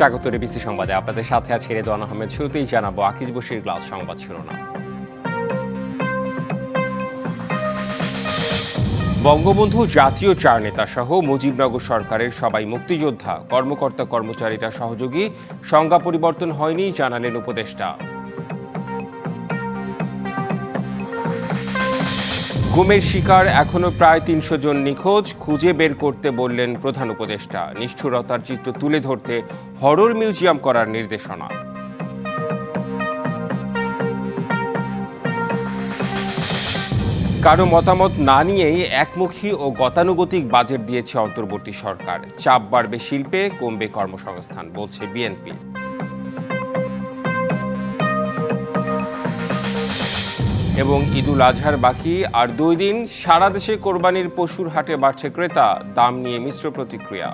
স্বাগত এবিসি সংবাদে। আপনাদের সাথে আছে রেদওয়ান আহমেদ। শুরুতেই জানাবো আকিজ বশির গ্লাস সংবাদ শিরোনাম। বঙ্গবন্ধু জাতীয় চার নেতা সহ মুজিবনগর সরকারের সবাই মুক্তিযোদ্ধা, কর্মকর্তা কর্মচারীরা সহযোগী, সংজ্ঞা পরিবর্তন হয়নি জানালেন উপদেষ্টা। গুমের শিকার এখনো প্রায় ৩০০ জন নিখোঁজ, খুঁজে বের করতে বললেন প্রধান উপদেষ্টা। নিষ্ঠুরতার চিত্র তুলে ধরতে হরর মিউজিয়াম করার নির্দেশনা। কারো মতামত না নিয়েই একমুখী ও গতানুগতিক বাজেট দিয়েছে অন্তর্বর্তী সরকার। চাপ বাড়বে শিল্পে, কমবে কর্মসংস্থান, বলছে বিএনপি। এবং ঈদুল আজহার বাকি আর 2 দিন, সারা দেশে কোরবানির পশুর হাটে বাড়ছে ক্রেতা, দাম নিয়ে মিশ্র প্রতিক্রিয়া।